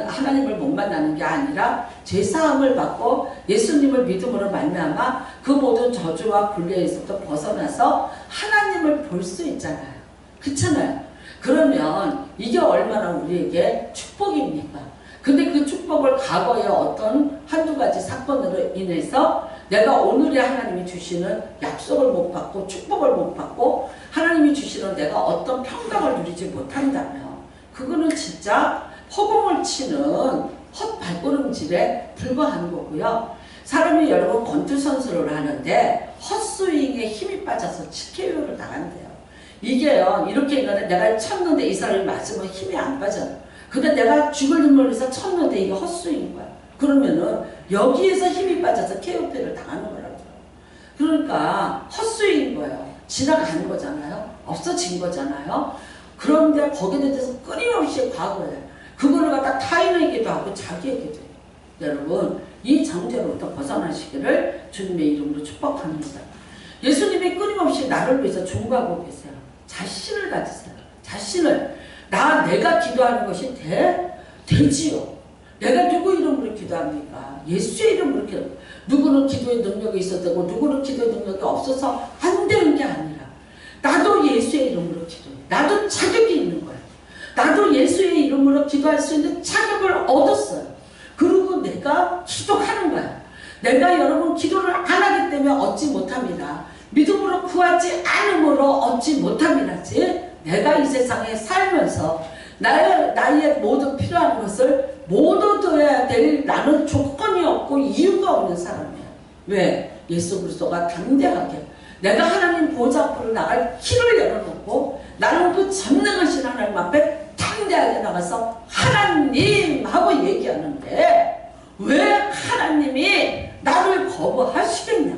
하나님을 못 만나는 게 아니라 죄사함을 받고 예수님을 믿음으로 말미암아 그 모든 저주와 굴레에서부터 벗어나서 하나님을 볼 수 있잖아요. 그렇잖아요. 그러면 이게 얼마나 우리에게 축복입니까? 근데 그 축복을 과거에 어떤 한두 가지 사건으로 인해서 내가 오늘의 하나님이 주시는 약속을 못 받고 축복을 못 받고 하나님이 주시는 내가 어떤 평강을 누리지 못한다면 그거는 진짜 허공을 치는 헛발걸음질에 불과한 거고요. 사람이 여러분 권투선수를 하는데 헛스윙에 힘이 빠져서 KO를 당한대요. 이게요 이렇게 내가 쳤는데 이 사람이 맞으면 힘이 안 빠져요. 근데 내가 죽을 눈물을 해서 쳤는데 이게 헛스윙인 거야. 그러면은 여기에서 힘이 빠져서 KO패를 당하는 거라고요. 그러니까 헛스윙인 거예요. 지나가는 거잖아요. 없어진 거잖아요. 그런데 거기에 대해서 끊임없이 과거에 그거를 갖다 타인에게도 하고 자기에게도 해요. 여러분 이 정죄로부터 벗어나시기를 주님의 이름으로 축복합니다. 예수님이 끊임없이 나를 위해서 중보하고 계세요. 자신을 가지세요. 자신을 내가 기도하는 것이 되지요. 내가 누구 이름으로 기도합니까? 예수의 이름으로 기도합니다. 누구는 기도의 능력이 있어도 되고 누구는 기도의 능력이 없어서 안 되는 게 아니라 나도 예수의 이름으로 기도해. 나도 자격이 있는 거야. 나도 예수의 이름으로 기도할 수 있는 자격을 얻었어요. 그리고 내가 기도하는 거야. 내가 여러분 기도를 안 하기 때문에 얻지 못합니다. 믿음으로 구하지 않음으로 얻지 못함이라지. 내가 이 세상에 살면서 나의 모든 필요한 것을 못 얻어야 될 나는 조건이 없고 이유가 없는 사람이야. 왜? 예수 그리스도가 담대하게 내가 하나님 보좌 앞으로 나갈 길을 열어놓고 갖고 나는 그 전능하신 하나님 앞에 당대하게 나가서 하나님 하고 얘기하는데 왜 하나님이 나를 거부하시겠냐?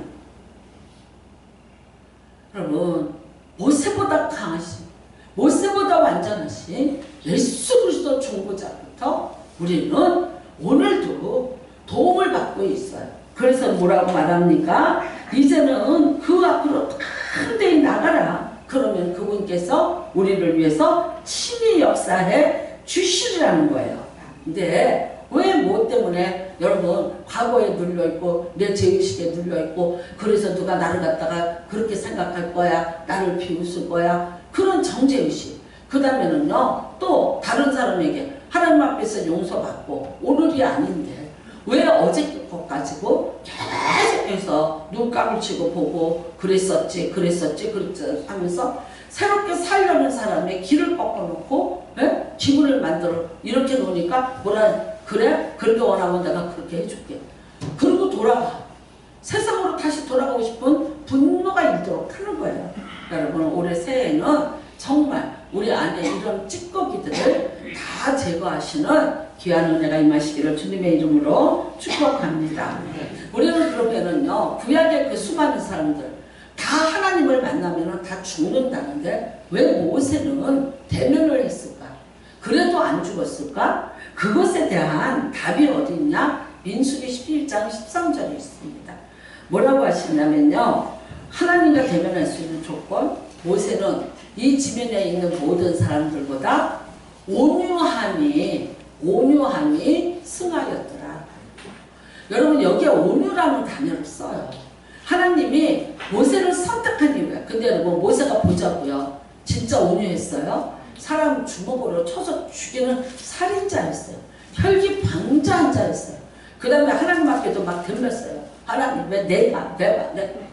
여러분, 모세보다 강하신, 모세보다 완전하신 예수 그리스도 중보자부터 우리는 오늘도 도움을 받고 있어요. 그래서 뭐라고 말합니까? 이제는 그 앞으로 담대히 나가라. 그러면 그분께서 우리를 위해서 친히 역사해 주시리라는 거예요. 근데 왜 뭐 때문에 여러분 과거에 눌려있고 내 죄의식에 눌려있고 그래서 누가 나를 갖다가 그렇게 생각할 거야, 나를 비웃을 거야, 그런 정죄의식. 그 다음에는요 또 다른 사람에게 하나님 앞에서 용서받고 오늘이 아닌데 왜 어제 것 가지고 계속해서 눈 까불치고 보고 그랬었지 하면서 새롭게 살려는 사람의 길을 꺾어놓고 기분을 만들어 이렇게 놓으니까 뭐라 그래? 그렇게 원하면 내가 그렇게 해줄게. 그리고 돌아가. 세상으로 다시 돌아가고 싶은 분노가 일도록 하는 거예요. 여러분 올해 새해에는 정말 우리 안에 이런 찌꺼기들을 다 제거하시는 귀한 은혜가 임하시기를 주님의 이름으로 축복합니다. 우리는 그러면은요 구약의 그 수많은 사람들 다 하나님을 만나면은 다 죽는다는데 왜 모세는 대면을 했을까? 그래도 안 죽었을까? 그것에 대한 답이 어디 있냐? 민수기 11장 13절에 있습니다. 뭐라고 하시냐면요. 하나님과 대면할 수 있는 조건, 모세는 이 지면에 있는 모든 사람들보다 온유함이 승하였더라. 여러분 여기에 온유라는 단어를 써요. 하나님이 모세를 선택한 이유야. 근데 여러분 모세가 보자고요. 진짜 온유했어요. 사람 주먹으로 쳐서 죽이는 살인자였어요. 혈기 방자한 자였어요. 그 다음에 하나님 앞에도 막 덤볐어요. 하나님 왜 내가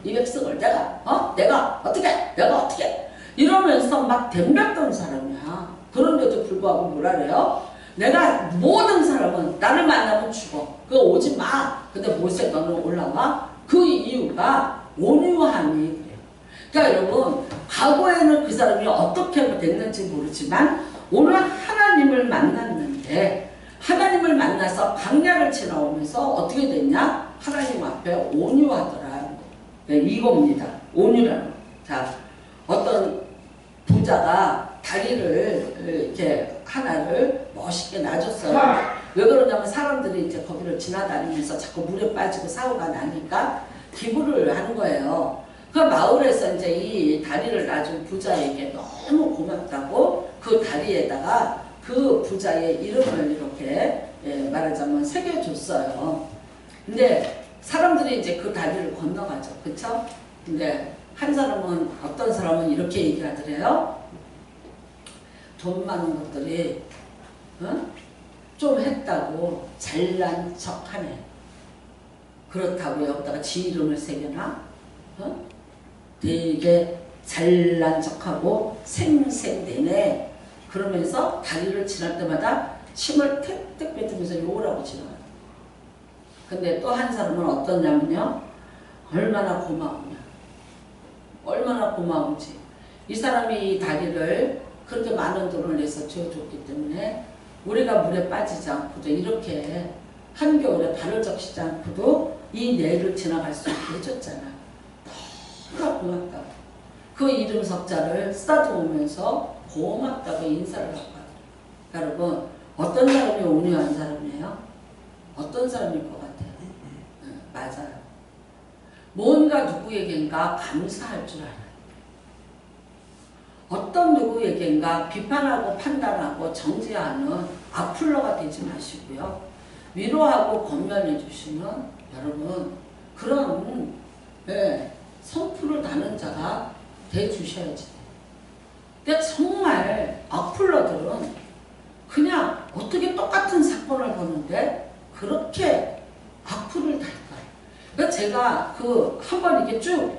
이 백성을 내가 어떻게 이러면서 막 덤볐던 사람이야. 그런데도 불구하고 뭐라 그래요? 내가 모든 사람은 나를 만나면 죽어. 그거 오지 마. 근데 모세 너는 올라와. 그 이유가 온유함이 그래요. 그러니까 여러분 과거에는 그 사람이 어떻게 됐는지 모르지만 오늘 하나님을 만났는데 하나님을 만나서 광야를 지나오면서 어떻게 됐냐? 하나님 앞에 온유하더라. 네, 이겁니다. 온유라는. 자, 어떤 부자가 다리를 이렇게 하나를 멋있게 놔줬어요. 왜 그러냐면 사람들이 이제 거기를 지나다니면서 자꾸 물에 빠지고 사고가 나니까 기부를 하는 거예요. 그 마을에서 이제 이 다리를 놔준 부자에게 너무 고맙다고 그 다리에다가 그 부자의 이름을 이렇게 말하자면 새겨줬어요. 근데 사람들이 이제 그 다리를 건너가죠. 그쵸? 근데 한 사람은, 어떤 사람은 이렇게 얘기하더래요. 돈 많은 것들이, 좀 했다고 잘난 척 하네. 그렇다고 여기다가 지 이름을 새겨놔? 되게 잘난 척하고 생색내네. 그러면서 다리를 지날 때마다 침을 택택 뱉으면서 욕을 하고 지나가요. 근데 또 한 사람은 어떠냐면요. 얼마나 고마우냐. 얼마나 고마운지. 이 사람이 이 다리를 그렇게 많은 돈을 내서 지어줬기 때문에 우리가 물에 빠지지 않고도 이렇게 한겨울에 발을 적시지 않고도 이 내를 지나갈 수 있게 해줬잖아. 너무나 고맙다고. 그 이름 석자를 쓰다듬으면서 고맙다고 인사를 하고 하더라. 여러분 어떤 사람이 온유한 사람이에요? 어떤 사람일 것 같아요? 맞아요. 뭔가 누구에겐가 감사할 줄 알아요. 어떤 누구에겐가 비판하고 판단하고 정죄하는 악플러가 되지 마시고요. 위로하고 권면해 주시는 여러분 그런 성품을 다는 자가 돼 주셔야지. 근데 정말 악플러들은 그냥 어떻게 똑같은 사건을 보는데 그렇게 악플을 달까요? 그러니까 제가 한번 이게 쭉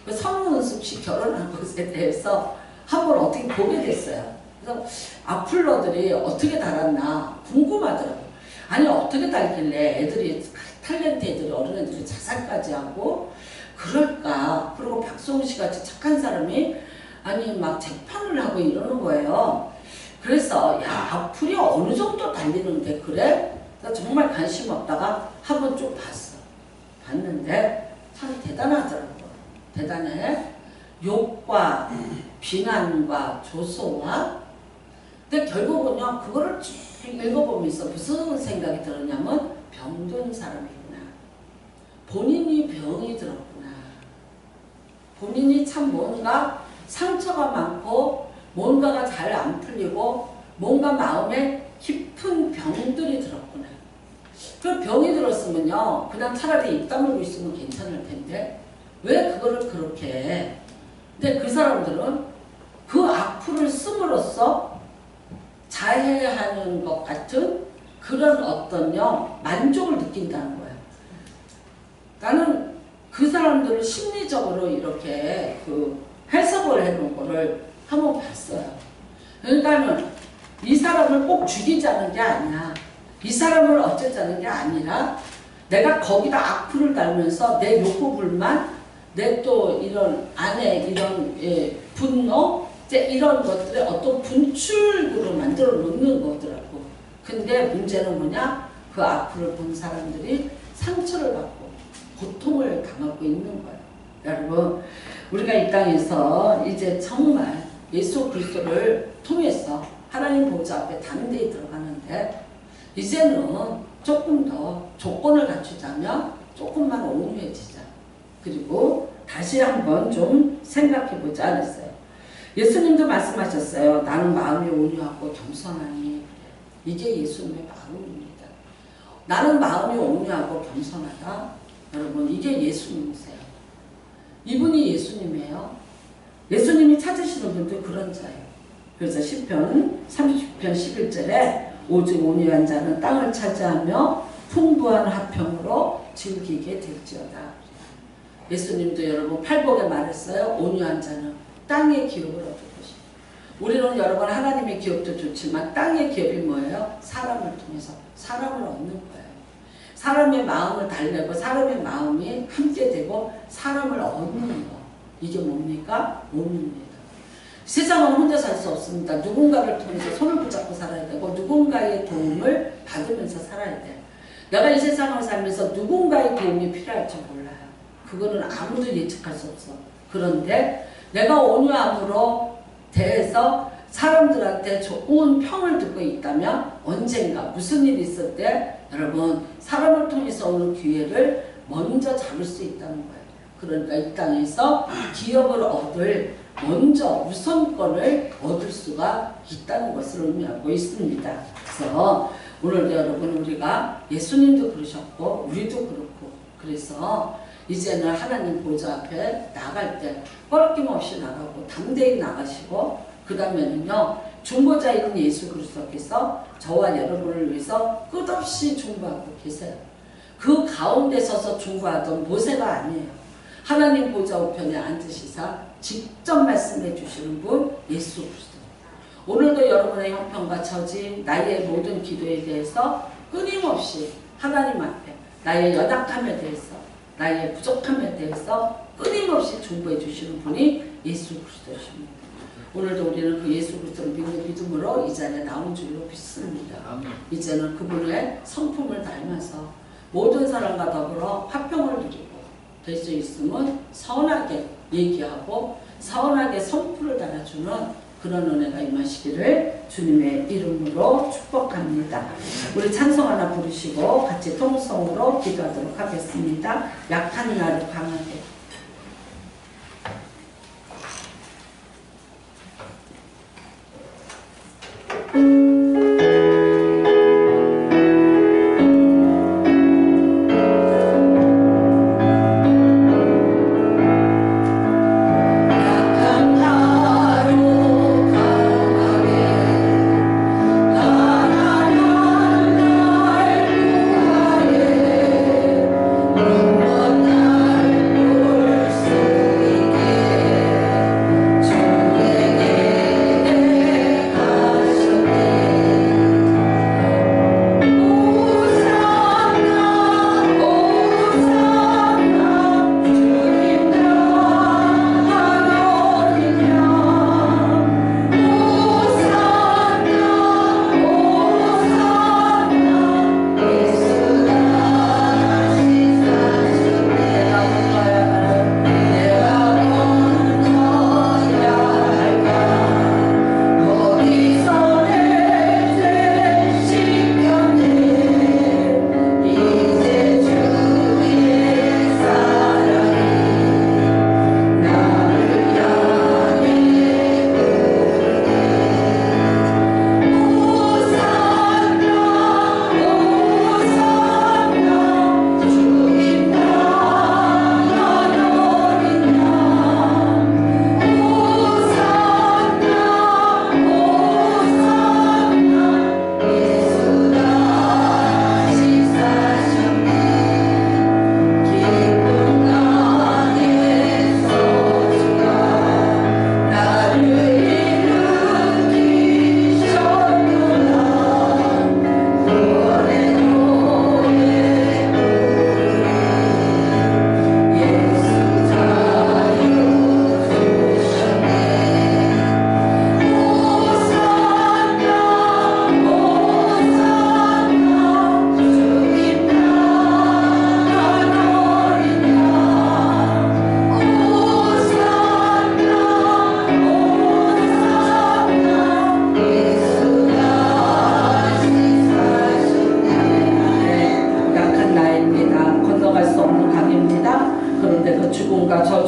성문은숙 씨 결혼한 것에 대해서 한번 어떻게 보게 됐어요. 그래서 악플러들이 어떻게 달았나 궁금하더라고요. 아니 어떻게 달길래 애들이 탤런트 애들이 어린애들이 자살까지 하고 그럴까. 그리고 박수홍 씨 같이 착한 사람이 아니 막 재판을 하고 이러는 거예요. 그래서 야 악플이 어느 정도 달리는데 그래? 나 정말 관심 없다가 한번 쭉 봤는데 참 대단하더라고요. 대단해. 욕과 비난과 조소와 근데 결국은요 그거를 쭉 읽어보면서 무슨 생각이 들었냐면 병든 사람이구나. 본인이 병이 들었구나. 본인이 참 뭔가 상처가 많고 뭔가가 잘 안 풀리고 뭔가 마음에 깊은 병들이 들었구나. 그 병이 들었으면요 그냥 차라리 입 다물고 있으면 괜찮을 텐데 왜 그거를 그렇게 해? 근데 그 사람들은 그 악플을 씀으로써 자해하는 것 같은 그런 어떤요 만족을 느낀다는 거예요. 나는 그 사람들을 심리적으로 이렇게 그 해석을 해놓은 거를 한번 봤어요. 그러니까는 이 사람을 꼭 죽이자는 게 아니야. 이 사람을 어쩌자는 게 아니라 내가 거기다 악플을 달면서 내 욕구 불만, 내 또 이런 안에 이런 분노, 이제 이런 것들의 어떤 분출구로 만들어 놓는 거더라고. 근데 문제는 뭐냐? 그 악플을 본 사람들이 상처를 받고 고통을 당하고 있는 거예요. 여러분, 우리가 이 땅에서 이제 정말 예수 그리스도를 통해서 하나님 보좌 앞에 담대히 들어가는데 이제는 조금 더 조건을 갖추자면 조금만 온유해지자. 그리고 다시 한번 좀 생각해보자 그랬어요. 예수님도 말씀하셨어요. 나는 마음이 온유하고 겸손하니. 이게 예수님의 마음입니다. 나는 마음이 온유하고 겸손하다. 여러분 이게 예수님이세요. 이분이 예수님이에요. 예수님이 찾으시는 분도 그런 자예요. 그래서 시편 30편 11절에 오직 온유한 자는 땅을 차지하며 풍부한 화평으로 즐기게 될지어다. 예수님도 여러분 팔복에 말했어요. 온유한 자는 땅의 기업을 얻을 것이다. 우리는 여러분 하나님의 기업도 좋지만 땅의 기업이 뭐예요? 사람을 통해서 사람을 얻는 거예요. 사람의 마음을 달래고 사람의 마음이 함께 되고 사람을 얻는 거. 이게 뭡니까? 온유입니다. 세상은 혼자 살 수 없습니다. 누군가를 통해서 손을 붙잡고 살아야 되고 누군가의 도움을 받으면서 살아야 돼. 내가 이 세상을 살면서 누군가의 도움이 필요할지 몰라요. 그거는 아무도 예측할 수 없어. 그런데 내가 온유함으로 대해서 사람들한테 좋은 평을 듣고 있다면 언젠가 무슨 일이 있을 때 여러분 사람을 통해서 오는 기회를 먼저 잡을 수 있다는 거예요. 그러니까 이 땅에서 기업을 얻을 먼저 우선권을 얻을 수가 있다는 것을 의미하고 있습니다. 그래서 오늘도 여러분 우리가 예수님도 그러셨고 우리도 그렇고 그래서 이제는 하나님 보좌 앞에 나갈 때 꺾임없이 나가고 담대히 나가시고 그 다음에는요 중보자인 예수 그리스도께서 저와 여러분을 위해서 끝없이 중보하고 계세요. 그 가운데 서서 중보하던 모세가 아니에요. 하나님 보좌 우편에 앉으시사 직접 말씀해 주시는 분 예수 그리스도. 오늘도 여러분의 형편과 처지, 나의 모든 기도에 대해서 끊임없이 하나님 앞에 나의 연약함에 대해서 나의 부족함에 대해서 끊임없이 중보해 주시는 분이 예수 그리스도십니다. 오늘도 우리는 그 예수 그리스도를 믿는 믿음으로 이 자리에 나온 줄로 믿습니다. 이제는 그분의 성품을 닮아서 모든 사람과 더불어 화평을 누리고 될 수 있으면 선하게 얘기하고 선하게 성품을 달아주는 그런 은혜가 임하시기를 주님의 이름으로 축복합니다. 우리 찬송 하나 부르시고 같이 통성으로 기도하도록 하겠습니다. 약한 나를 강하게. 날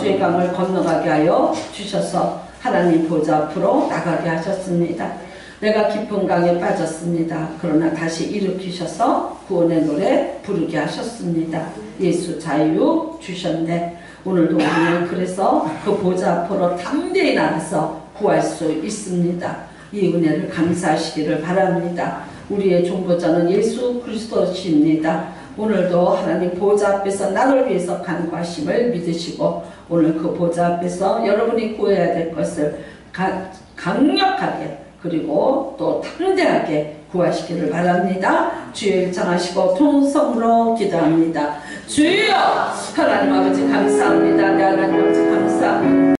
용서의 강을 건너가게 하여 주셔서 하나님 보좌 앞으로 나가게 하셨습니다. 내가 깊은 강에 빠졌습니다. 그러나 다시 일으키셔서 구원의 노래 부르게 하셨습니다. 예수 자유 주셨네. 오늘도 우리는 그래서 그 보좌 앞으로 담대히 나가서 구할 수 있습니다. 이 은혜를 감사하시기를 바랍니다. 우리의 중보자는 예수 그리스도십니다. 오늘도 하나님 보좌 앞에서 나를 위해서 간구하심을 믿으시고 오늘 그 보좌 앞에서 여러분이 구해야 될 것을 강력하게 그리고 또 담대하게 구하시기를 바랍니다. 주여 일창하시고 통성으로 기도합니다. 주여 하나님 아버지 감사합니다. 네, 하나님 아버지 감사합니다.